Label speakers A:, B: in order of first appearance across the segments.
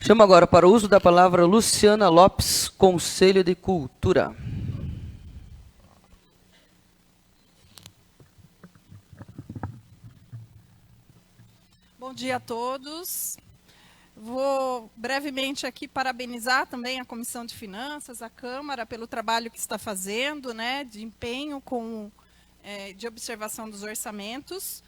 A: Chamo agora para o uso da palavra Luciana Lopes, Conselho de Cultura.
B: Bom dia a todos. Vou brevemente aqui parabenizar também a Comissão de Finanças, a Câmara, pelo trabalho que está fazendo, né, de empenho de observação dos orçamentos.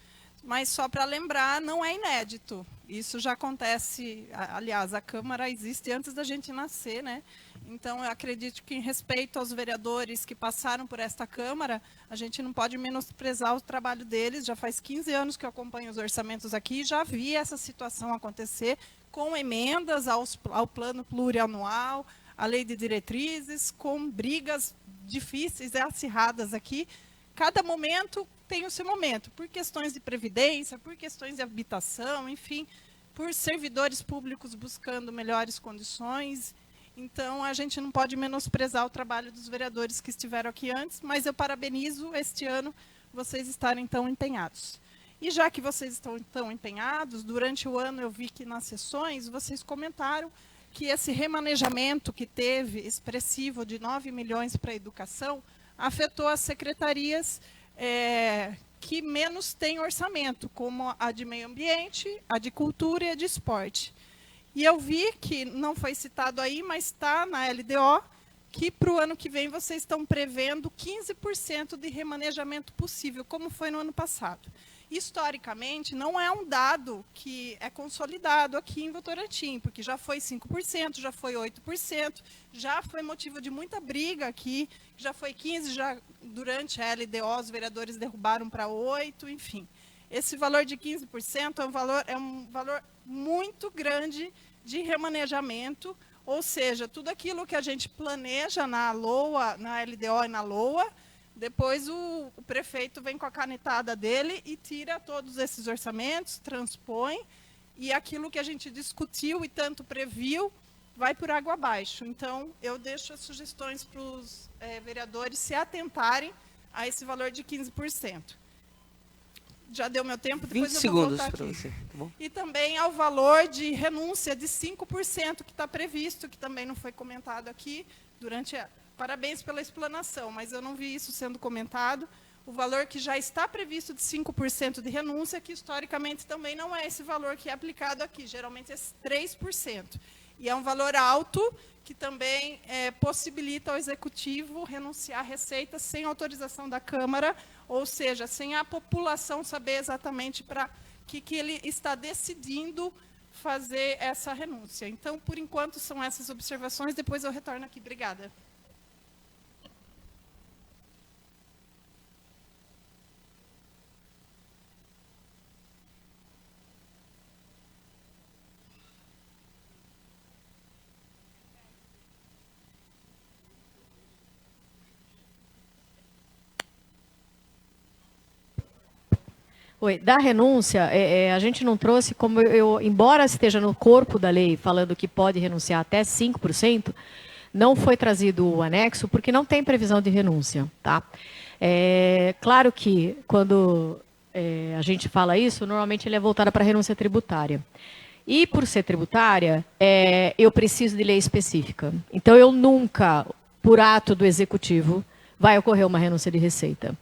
B: Mas só para lembrar, não é inédito. Isso já acontece, aliás, a Câmara existe antes da gente nascer, né? Então, eu acredito que, em respeito aos vereadores que passaram por esta Câmara, a gente não pode menosprezar o trabalho deles. Já faz 15 anos que eu acompanho os orçamentos aqui e já vi essa situação acontecer com emendas ao plano plurianual, à lei de diretrizes, com brigas difíceis e acirradas aqui. Cada momento tem o seu momento, por questões de previdência, por questões de habitação, enfim, por servidores públicos buscando melhores condições. Então, a gente não pode menosprezar o trabalho dos vereadores que estiveram aqui antes, mas eu parabenizo este ano vocês estarem tão empenhados. E já que vocês estão tão empenhados, durante o ano eu vi que nas sessões vocês comentaram que esse remanejamento que teve expressivo de 9 milhões para a educação afetou as secretarias que menos têm orçamento, como a de meio ambiente, a de cultura e a de esporte. E eu vi que não foi citado aí, mas está na LDO, que para o ano que vem vocês estão prevendo 15% de remanejamento possível, como foi no ano passado. Historicamente, não é um dado que é consolidado aqui em Votorantim, porque já foi 5%, já foi 8%, já foi motivo de muita briga aqui, já foi 15%, já durante a LDO os vereadores derrubaram para 8%, enfim. Esse valor de 15% é um valor muito grande de remanejamento, ou seja, tudo aquilo que a gente planeja na LOA, na LDO e na LOA, depois o prefeito vem com a canetada dele e tira todos esses orçamentos, transpõe, e aquilo que a gente discutiu e tanto previu vai por água abaixo. Então, eu deixo as sugestões para os vereadores se atentarem a esse valor de 15%. Já deu meu tempo, depois
A: 20
B: eu vou
A: segundos
B: voltar
A: para
B: aqui.
A: você. Tá bom?
B: E também ao valor de renúncia de 5% que está previsto, que também não foi comentado aqui durante a... Parabéns pela explanação, mas eu não vi isso sendo comentado. O valor que já está previsto de 5% de renúncia, que historicamente também não é esse valor que é aplicado aqui, geralmente é 3%. E é um valor alto que também possibilita ao Executivo renunciar à receita sem autorização da Câmara, ou seja, sem a população saber exatamente para que ele está decidindo fazer essa renúncia. Então, por enquanto, são essas observações, depois eu retorno aqui. Obrigada.
C: Oi, da renúncia, a gente não trouxe, como embora esteja no corpo da lei falando que pode renunciar até 5%, não foi trazido o anexo porque não tem previsão de renúncia. Tá? Claro que quando a gente fala isso, normalmente ele é voltado para a renúncia tributária. E por ser tributária, eu preciso de lei específica. Então, eu nunca, por ato do Executivo, vai ocorrer uma renúncia de receita.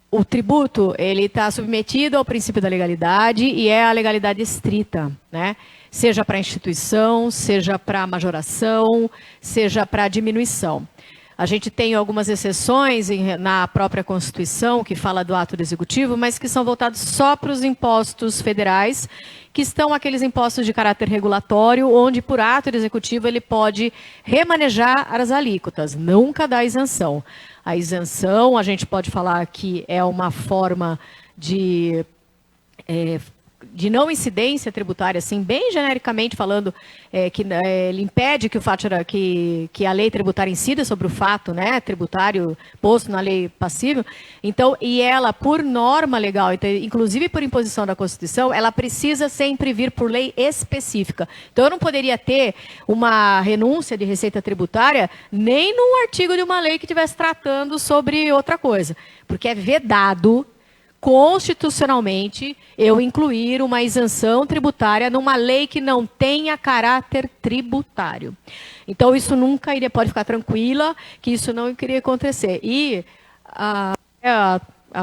C: O tributo ele está submetido ao princípio da legalidade e é a legalidade estrita, né? Seja para instituição, seja para majoração, seja para diminuição. A gente tem algumas exceções na própria Constituição, que fala do ato do Executivo, mas que são voltados só para os impostos federais, que estão aqueles impostos de caráter regulatório, onde, por ato do Executivo, ele pode remanejar as alíquotas, nunca dá isenção. A isenção, a gente pode falar que é uma forma de não incidência tributária, assim, bem genericamente falando, que ele impede que o fato que a lei tributária incida sobre o fato, né, tributário posto na lei passível. Então, e ela, por norma legal, então, inclusive por imposição da Constituição, ela precisa sempre vir por lei específica. Então, eu não poderia ter uma renúncia de receita tributária nem num artigo de uma lei que estivesse tratando sobre outra coisa, porque é vedado constitucionalmente eu incluir uma isenção tributária numa lei que não tenha caráter tributário. Então, isso nunca iria, pode ficar tranquila, que isso não iria acontecer. E a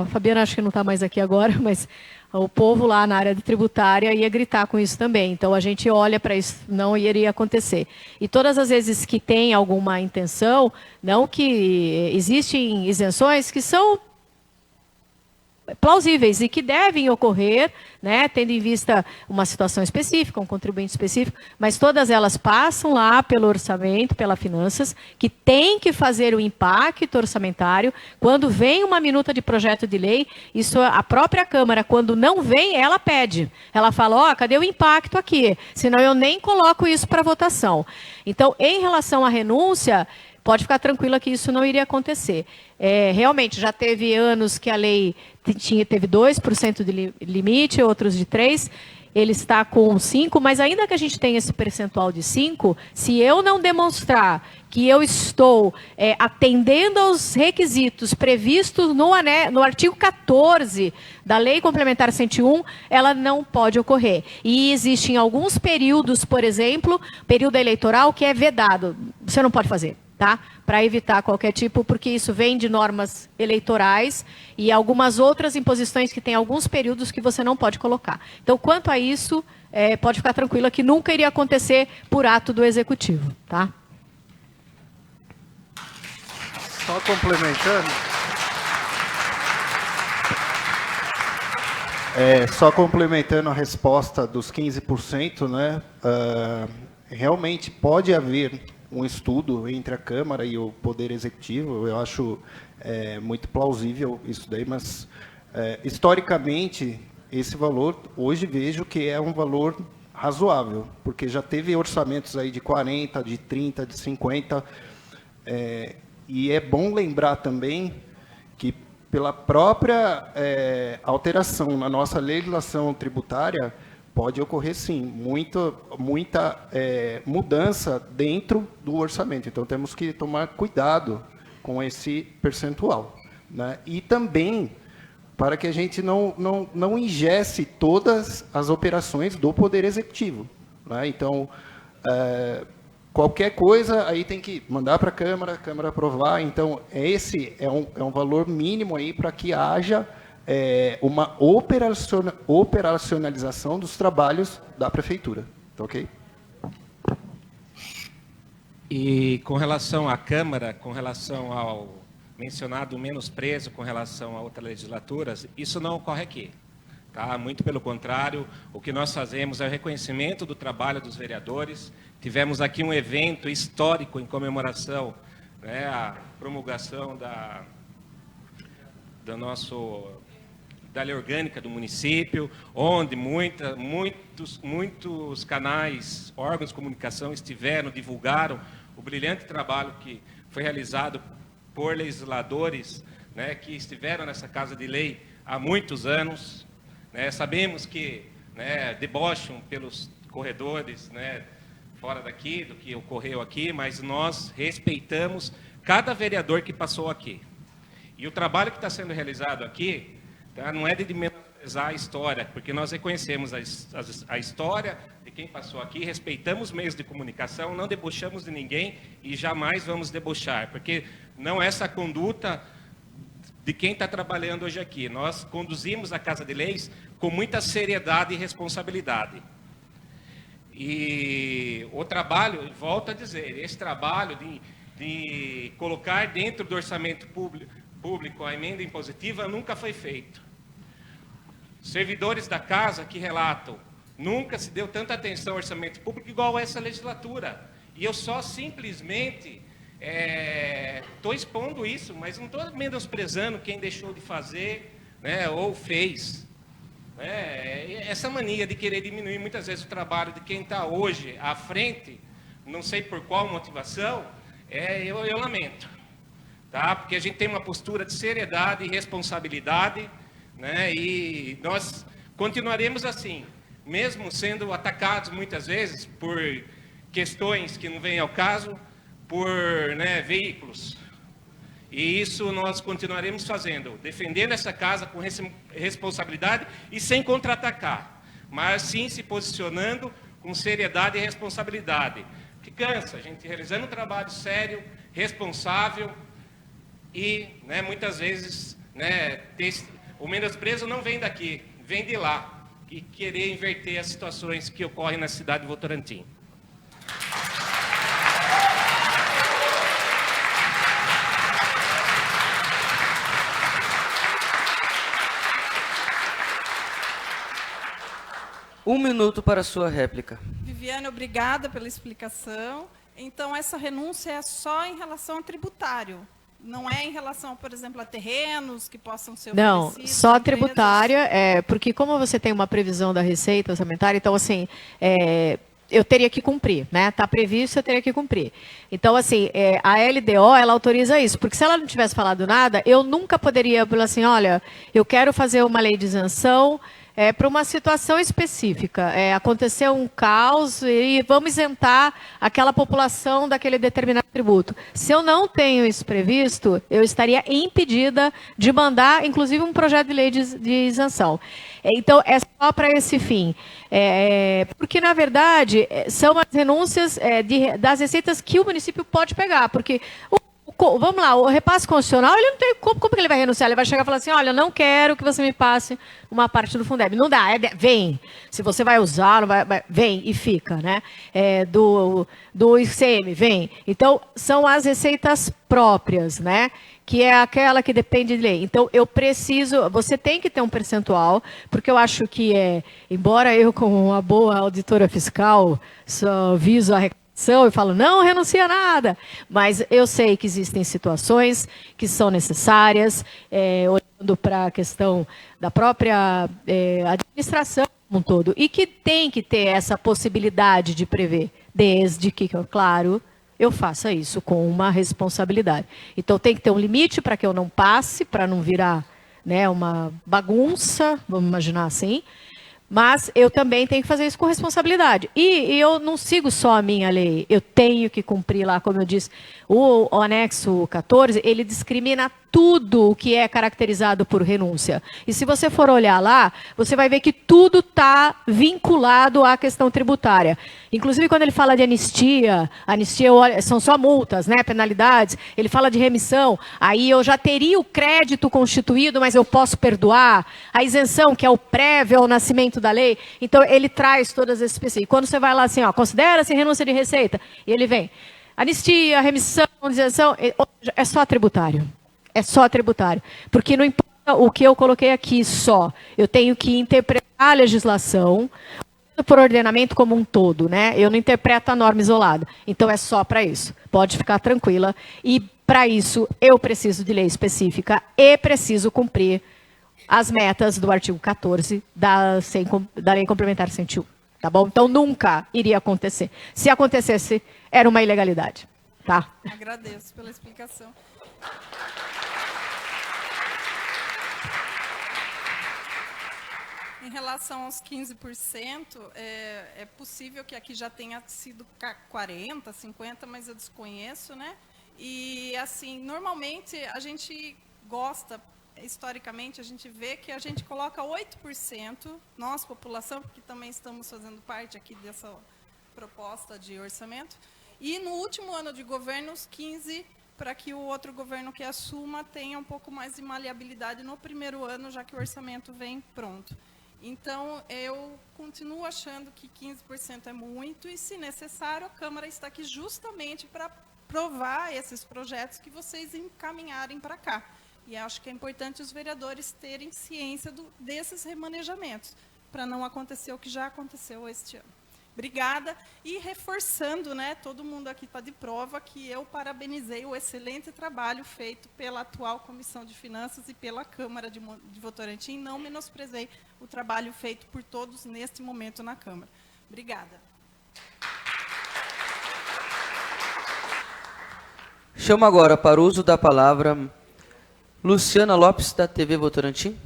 C: Fabiana acho que não está mais aqui agora, mas o povo lá na área de tributária ia gritar com isso também. Então, a gente olha para isso, não iria acontecer. E todas as vezes que tem alguma intenção, não que existem isenções que são plausíveis e que devem ocorrer, né, tendo em vista uma situação específica, um contribuinte específico, mas todas elas passam lá pelo orçamento, pela finanças, que tem que fazer o impacto orçamentário. Quando vem uma minuta de projeto de lei, isso a própria Câmara, quando não vem, ela pede. Ela fala, ó, cadê o impacto aqui? Senão eu nem coloco isso para votação. Então, em relação à renúncia, pode ficar tranquila que isso não iria acontecer. Realmente, já teve anos que a lei teve 2% de limite, outros de 3%. Ele está com 5%, mas ainda que a gente tenha esse percentual de 5%, se eu não demonstrar que eu estou atendendo aos requisitos previstos no artigo 14 da Lei Complementar 101, ela não pode ocorrer. E existem alguns períodos, por exemplo, período eleitoral, que é vedado. Você não pode fazer. Tá? Para evitar qualquer tipo, porque isso vem de normas eleitorais e algumas outras imposições que tem alguns períodos que você não pode colocar. Então, quanto a isso, pode ficar tranquila que nunca iria acontecer por ato do Executivo. Tá?
D: Só complementando. Só complementando a resposta dos 15%, né? Realmente pode haver um estudo entre a Câmara e o Poder Executivo. Eu acho muito plausível isso daí, mas historicamente esse valor hoje vejo que é um valor razoável, porque já teve orçamentos aí de 40, de 30, de 50, e é bom lembrar também que pela própria alteração na nossa legislação tributária pode ocorrer, sim, muita mudança dentro do orçamento. Então, temos que tomar cuidado com esse percentual, né? E também para que a gente não ingesse todas as operações do Poder Executivo, né? Então, qualquer coisa, aí tem que mandar para a Câmara aprovar. Então, esse é um valor mínimo aí para que haja uma operacionalização dos trabalhos da Prefeitura. Tá ok?
E: E com relação à Câmara, com relação ao mencionado menosprezo com relação a outras legislaturas, isso não ocorre aqui. Tá? Muito pelo contrário, o que nós fazemos é o reconhecimento do trabalho dos vereadores. Tivemos aqui um evento histórico em comemoração, né, a promulgação da lei orgânica do município, onde muitos canais, órgãos de comunicação estiveram, divulgaram o brilhante trabalho que foi realizado por legisladores, né, que estiveram nessa Casa de Lei há muitos anos. Né? Sabemos que, né, debocham pelos corredores, né, fora daqui, do que ocorreu aqui, mas nós respeitamos cada vereador que passou aqui. E o trabalho que está sendo realizado aqui, tá, não é de menosprezar a história, porque nós reconhecemos a história de quem passou aqui, respeitamos meios de comunicação, não debochamos de ninguém e jamais vamos debochar, porque não é essa conduta de quem está trabalhando hoje aqui. Nós conduzimos a Casa de Leis com muita seriedade e responsabilidade. E o trabalho, volto a dizer, esse trabalho de colocar dentro do orçamento público a emenda impositiva nunca foi feito. Servidores da Casa que relatam, nunca se deu tanta atenção ao orçamento público igual a essa legislatura. E eu só simplesmente estou expondo isso, mas não estou menosprezando quem deixou de fazer, né, ou fez. Essa mania de querer diminuir muitas vezes o trabalho de quem está hoje à frente, não sei por qual motivação, eu lamento. Tá? Porque a gente tem uma postura de seriedade e responsabilidade, né? E nós continuaremos assim, mesmo sendo atacados muitas vezes por questões que não vêm ao caso, por, né, veículos. E isso nós continuaremos fazendo, defendendo essa casa com responsabilidade e sem contra-atacar, mas sim se posicionando com seriedade e responsabilidade. Que cansa, a gente realizando um trabalho sério, responsável e, né, muitas vezes, né, o menosprezo não vem daqui, vem de lá, e querer inverter as situações que ocorrem na cidade de Votorantim.
A: Um minuto para a sua réplica.
B: Viviane, obrigada pela explicação. Então, essa renúncia é só em relação ao tributário? Não é em relação, por exemplo, a terrenos que possam ser
C: Não,
B: oferecidos?
C: só
B: a empresas?
C: tributária, porque como você tem uma previsão da receita orçamentária, então, assim, eu teria que cumprir, né? Está previsto, eu teria que cumprir. Então, assim, a LDO, ela autoriza isso, porque se ela não tivesse falado nada, eu nunca poderia falar assim, olha, eu quero fazer uma lei de isenção para uma situação específica. Aconteceu um caos e vamos isentar aquela população daquele determinado tributo. Se eu não tenho isso previsto, eu estaria impedida de mandar, inclusive, um projeto de lei de isenção. Então, é só para esse fim. Porque, na verdade, são as renúncias das receitas que o município pode pegar. Porque, vamos lá, o repasse constitucional, ele não tem como que ele vai renunciar? Ele vai chegar e falar assim, olha, não quero que você me passe uma parte do Fundeb. Não dá, vem. Se você vai usar, não vai, vem e fica, né? Do ICM, vem. Então, são as receitas próprias, né? Que é aquela que depende de lei. Então, você tem que ter um percentual, porque eu acho que, embora eu, como uma boa auditora fiscal, só viso a e falo, não renuncia a nada. Mas eu sei que existem situações que são necessárias, olhando para a questão da própria administração como um todo, e que tem que ter essa possibilidade de prever, desde que, claro, eu faça isso com uma responsabilidade. Então, tem que ter um limite para que eu não passe, para não virar, né, uma bagunça, vamos imaginar assim. Mas eu também tenho que fazer isso com responsabilidade. E eu não sigo só a minha lei, eu tenho que cumprir lá, como eu disse, o anexo 14, ele discrimina tudo o que é caracterizado por renúncia. E se você for olhar lá, você vai ver que tudo está vinculado à questão tributária. Inclusive, quando ele fala de anistia são só multas, né, penalidades, ele fala de remissão, aí eu já teria o crédito constituído, mas eu posso perdoar. A isenção, que é o prévio ao nascimento da lei, então ele traz todas essas específicas. Quando você vai lá assim, considera-se renúncia de receita, e ele vem, anistia, remissão, isenção, é só tributário. É só tributário. Porque não importa o que eu coloquei aqui só. Eu tenho que interpretar a legislação por ordenamento como um todo, né? Eu não interpreto a norma isolada. Então, é só para isso. Pode ficar tranquila. E, para isso, eu preciso de lei específica e preciso cumprir as metas do artigo 14 da Lei Complementar 101. Tá bom? Então, nunca iria acontecer. Se acontecesse, era uma ilegalidade. Tá?
B: Agradeço pela explicação. Em relação aos 15%, é possível que aqui já tenha sido 40%, 50%, mas eu desconheço, né? E, assim, normalmente a gente gosta, historicamente, a gente vê que a gente coloca 8%, nós, população, porque também estamos fazendo parte aqui dessa proposta de orçamento, e no último ano de governo, os 15%, para que o outro governo que assuma tenha um pouco mais de maleabilidade no primeiro ano, já que o orçamento vem pronto. Então, eu continuo achando que 15% é muito e, se necessário, a Câmara está aqui justamente para provar esses projetos que vocês encaminharem para cá. E acho que é importante os vereadores terem ciência desses remanejamentos, para não acontecer o que já aconteceu este ano. Obrigada. E reforçando, né, todo mundo aqui está de prova, que eu parabenizei o excelente trabalho feito pela atual Comissão de Finanças e pela Câmara de Votorantim. Não menosprezei o trabalho feito por todos neste momento na Câmara. Obrigada.
A: Chamo agora para o uso da palavra Luciana Lopes, da TV Votorantim.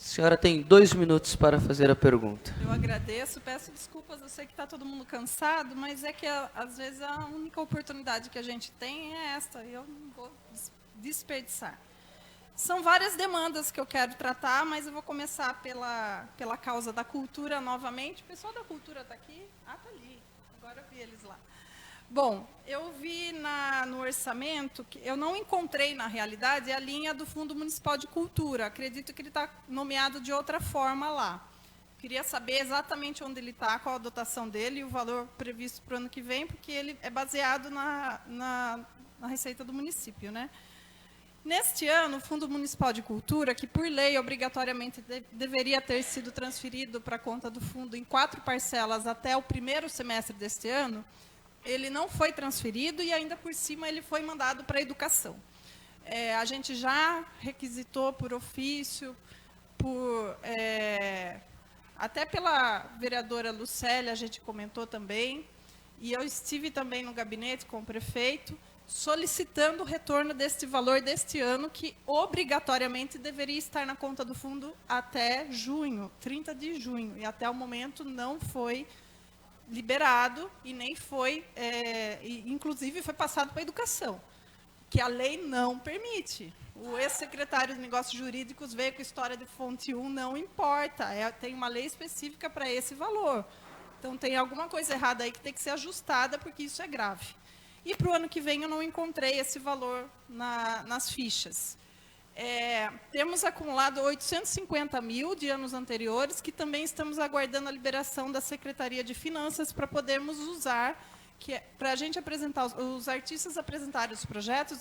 A: senhora tem 2 minutos para fazer a pergunta.
B: Eu agradeço, peço desculpas, eu sei que está todo mundo cansado, mas é que às vezes a única oportunidade que a gente tem é esta, e eu não vou desperdiçar. São várias demandas que eu quero tratar, mas eu vou começar pela causa da cultura novamente. O pessoal da cultura está aqui? Ah, está ali, agora eu vi eles lá. Bom, eu vi no orçamento, que eu não encontrei, na realidade, a linha do Fundo Municipal de Cultura. Acredito que ele está nomeado de outra forma lá. Queria saber exatamente onde ele está, qual a dotação dele e o valor previsto para o ano que vem, porque ele é baseado na receita do município, né? Neste ano, o Fundo Municipal de Cultura, que por lei obrigatoriamente deveria ter sido transferido para a conta do fundo em 4 parcelas até o primeiro semestre deste ano, ele não foi transferido e ainda por cima ele foi mandado para a educação. A gente já requisitou por ofício, até pela vereadora Lucélia, a gente comentou também, e eu estive também no gabinete com o prefeito, solicitando o retorno deste valor deste ano, que obrigatoriamente deveria estar na conta do fundo até junho, 30 de junho, e até o momento não foi liberado e nem foi, inclusive foi passado para a educação, que a lei não permite. O ex-secretário de Negócios Jurídicos veio com história de fonte 1, não importa, tem uma lei específica para esse valor. Então tem alguma coisa errada aí que tem que ser ajustada, porque isso é grave. E para o ano que vem eu não encontrei esse valor nas fichas. Temos acumulado 850 mil de anos anteriores, que também estamos aguardando a liberação da Secretaria de Finanças para podermos usar, para a gente apresentar, os artistas apresentarem os projetos,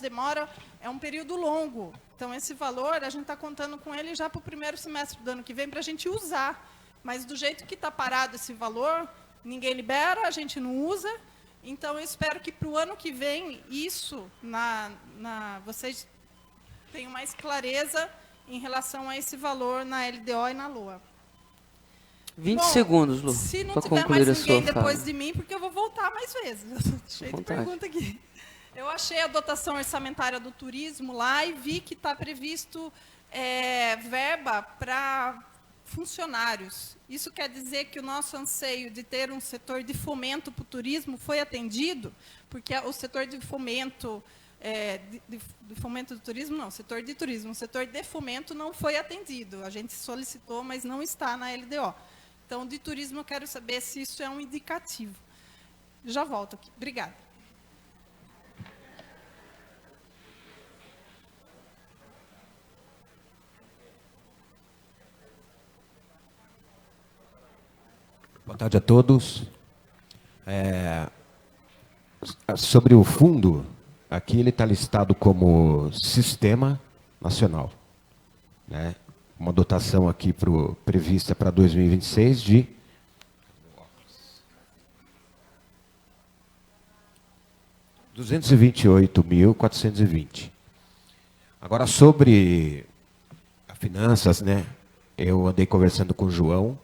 B: é um período longo. Então, esse valor, a gente está contando com ele já para o primeiro semestre do ano que vem, para a gente usar. Mas, do jeito que está parado esse valor, ninguém libera, a gente não usa. Então, eu espero que para o ano que vem, isso, vocês tenham mais clareza em relação a esse valor na LDO e na LOA.
A: 20 segundos, Lu,
B: se não
A: para
B: tiver
A: concluir
B: mais
A: a
B: ninguém
A: sua
B: depois
A: fala.
B: de mim, porque eu vou voltar mais vezes. Eu estou cheio de pergunta aqui. Eu achei a dotação orçamentária do turismo lá e vi que está previsto verba para funcionários. Isso quer dizer que o nosso anseio de ter um setor de fomento para o turismo foi atendido, porque o setor de fomento, de fomento do turismo, não, setor de turismo, o setor de fomento não foi atendido. A gente solicitou, mas não está na LDO. Então, de turismo, eu quero saber se isso é um indicativo. Já volto aqui. Obrigada.
F: Boa tarde a todos. Sobre o fundo, aqui ele está listado como Sistema Nacional, né? Uma dotação aqui prevista para 2026 de R$ 228.420. Agora, sobre as finanças, né? Eu andei conversando com o João.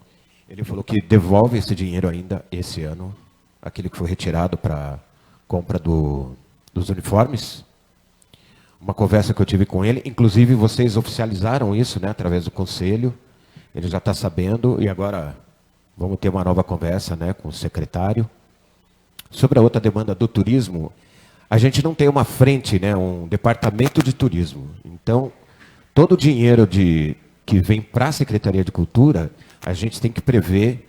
F: Ele falou que devolve esse dinheiro ainda esse ano, aquele que foi retirado para compra dos uniformes. Uma conversa que eu tive com ele, inclusive vocês oficializaram isso, né, através do conselho. Ele já está sabendo e agora vamos ter uma nova conversa, né, com o secretário. Sobre a outra demanda do turismo, a gente não tem uma frente, né, um departamento de turismo. Então, todo o dinheiro que vem para a Secretaria de Cultura, a gente tem que prever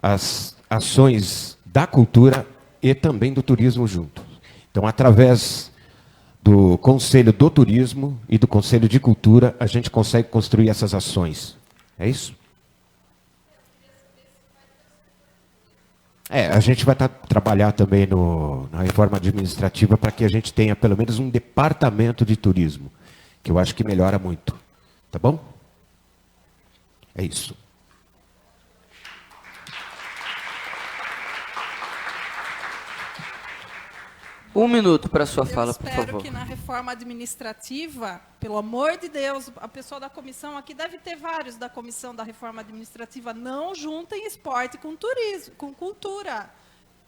F: as ações da cultura e também do turismo junto. Então, através do Conselho do Turismo e do Conselho de Cultura, a gente consegue construir essas ações. É isso? A gente vai trabalhar também na reforma administrativa para que a gente tenha pelo menos um departamento de turismo, que eu acho que melhora muito. Tá bom? É isso.
A: Um minuto para a sua fala, por favor.
B: Eu espero que na reforma administrativa, pelo amor de Deus, a pessoa da comissão, aqui deve ter vários da comissão da reforma administrativa, não juntem esporte com turismo, com cultura.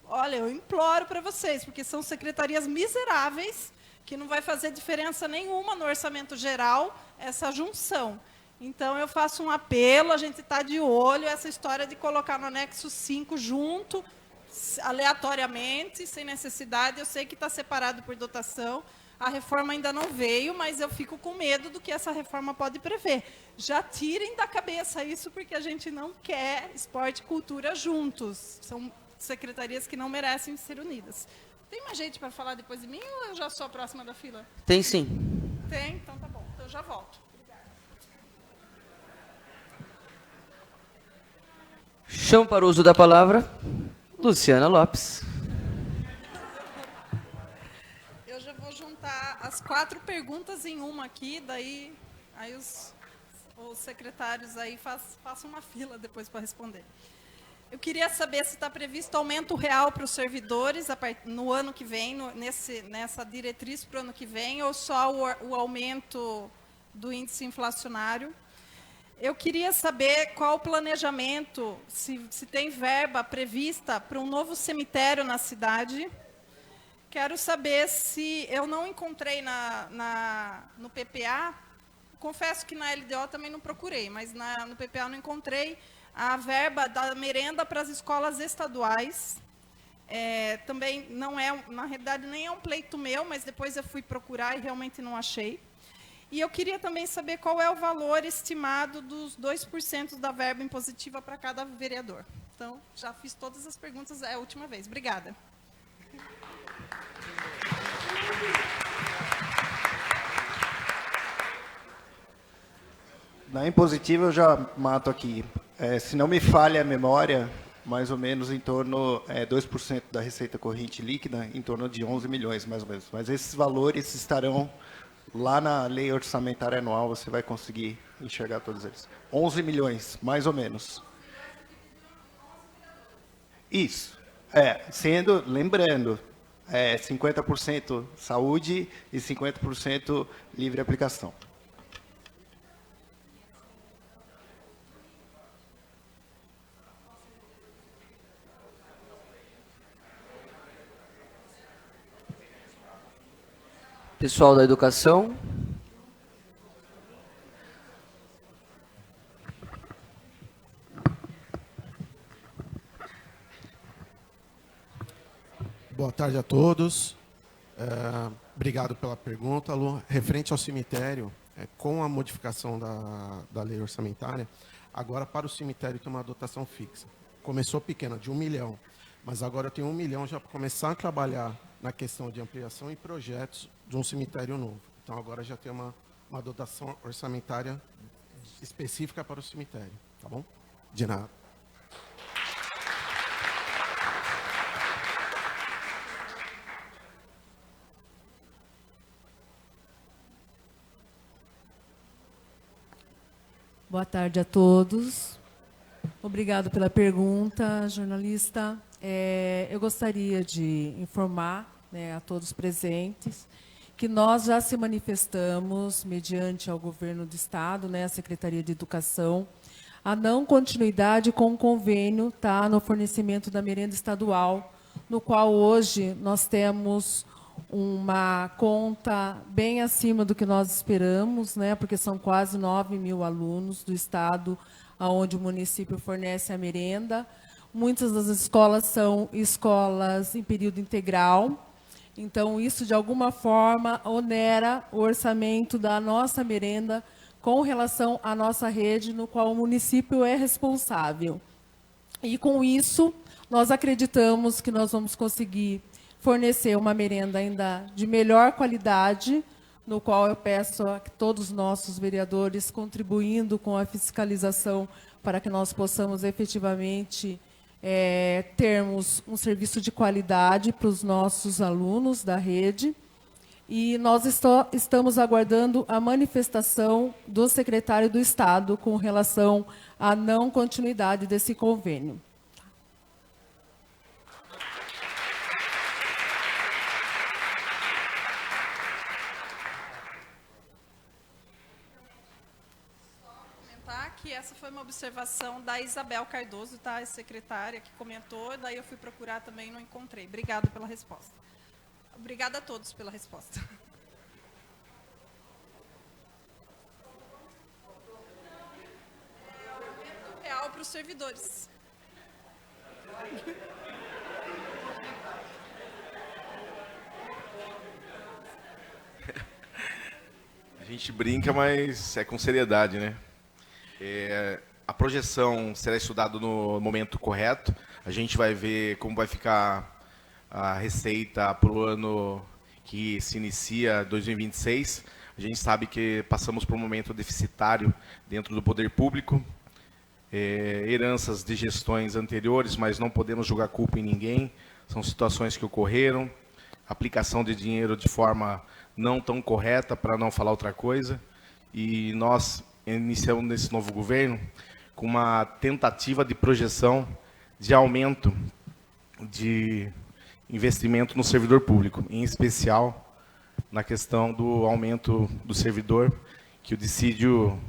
B: Olha, eu imploro para vocês, porque são secretarias miseráveis, que não vai fazer diferença nenhuma no orçamento geral, essa junção. Então, eu faço um apelo, a gente está de olho, essa história de colocar no anexo 5 junto, aleatoriamente, sem necessidade. Eu sei que está separado por dotação, a reforma ainda não veio, mas eu fico com medo do que essa reforma pode prever. Já tirem da cabeça isso, porque a gente não quer esporte e cultura juntos. São secretarias que não merecem ser unidas. Tem mais gente para falar depois de mim ou eu já sou a próxima da fila?
A: Tem sim.
B: Tem? Então tá bom. Então eu já volto.
A: Chamo para o uso da palavra Luciana Lopes.
B: Eu já vou juntar as 4 perguntas em uma aqui, daí aí os secretários aí façam uma fila depois para responder. Eu queria saber se está previsto aumento real para os servidores no ano que vem, nessa diretriz para o ano que vem, ou só o aumento do índice inflacionário. Eu queria saber qual o planejamento, se tem verba prevista para um novo cemitério na cidade. Quero saber se eu não encontrei no PPA, confesso que na LDO também não procurei, mas no PPA não encontrei a verba da merenda para as escolas estaduais. Também não é, na realidade, nem é um pleito meu, mas depois eu fui procurar e realmente não achei. E eu queria também saber qual é o valor estimado dos 2% da verba impositiva para cada vereador. Então, já fiz todas as perguntas, é a última vez. Obrigada.
D: Na impositiva eu já mato aqui. Se não me falha a memória, mais ou menos em torno 2% da receita corrente líquida, em torno de 11 milhões, mais ou menos. Mas esses valores estarão lá na lei orçamentária anual, você vai conseguir enxergar todos eles. 11 milhões, mais ou menos. Isso. Lembrando, 50% saúde e 50% livre aplicação.
A: Pessoal da educação.
G: Boa tarde a todos. Obrigado pela pergunta, Lu. Referente ao cemitério, com a modificação da lei orçamentária, agora para o cemitério tem uma dotação fixa. Começou pequena, de 1 milhão, mas agora eu tenho 1 milhão já para começar a trabalhar na questão de ampliação e projetos de um cemitério novo. Então, agora já tem uma dotação orçamentária específica para o cemitério, tá bom? De nada.
H: Boa tarde a todos. Obrigado pela pergunta, jornalista. Eu gostaria de informar, a todos presentes que nós já se manifestamos, mediante ao governo do Estado, a Secretaria de Educação, a não continuidade com o convênio no fornecimento da merenda estadual, no qual hoje nós temos uma conta bem acima do que nós esperamos, porque são quase 9 mil alunos do Estado, onde o município fornece a merenda. Muitas das escolas são escolas em período integral, então isso, de alguma forma, onera o orçamento da nossa merenda com relação à nossa rede, no qual o município é responsável. E, com isso, nós acreditamos que nós vamos conseguir fornecer uma merenda ainda de melhor qualidade, no qual eu peço a todos os nossos vereadores contribuindo com a fiscalização para que nós possamos efetivamente termos um serviço de qualidade para os nossos alunos da rede. E nós estamos aguardando a manifestação do secretário do Estado com relação à não continuidade desse convênio.
B: Que essa foi uma observação da Isabel Cardoso, a secretária que comentou, daí eu fui procurar também e não encontrei. Obrigada pela resposta. Obrigada a todos pela resposta. os servidores.
I: A gente brinca, mas é com seriedade, né? A projeção será estudada no momento correto. A gente vai ver como vai ficar a receita para o ano que se inicia 2026. A gente sabe que passamos por um momento deficitário dentro do poder público. Heranças de gestões anteriores, mas não podemos jogar culpa em ninguém. São situações que ocorreram. Aplicação de dinheiro de forma não tão correta, para não falar outra coisa. E nós iniciamos nesse novo governo com uma tentativa de projeção de aumento de investimento no servidor público, em especial na questão do aumento do servidor, que o dissídio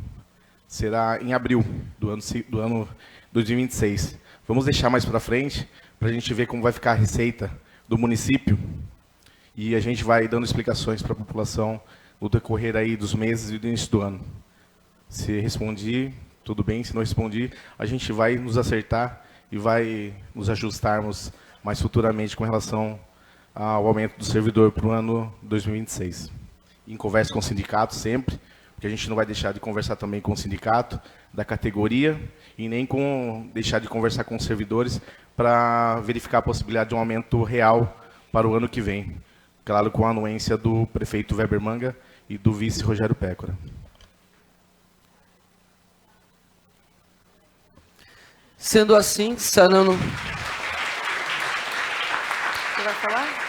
I: será em abril do ano 2026. Vamos deixar mais para frente, para a gente ver como vai ficar a receita do município, e a gente vai dando explicações para a população no decorrer aí dos meses e do início do ano. Se respondi, tudo bem. Se não respondi, a gente vai nos acertar e vai nos ajustarmos mais futuramente com relação ao aumento do servidor para o ano 2026. Em conversa com o sindicato sempre, porque a gente não vai deixar de conversar também com o sindicato da categoria e nem deixar de conversar com os servidores para verificar a possibilidade de um aumento real para o ano que vem. Claro, com a anuência do prefeito Weber Manga e do vice Rogério Pécora.
A: Sendo assim, sanando... Você vai falar?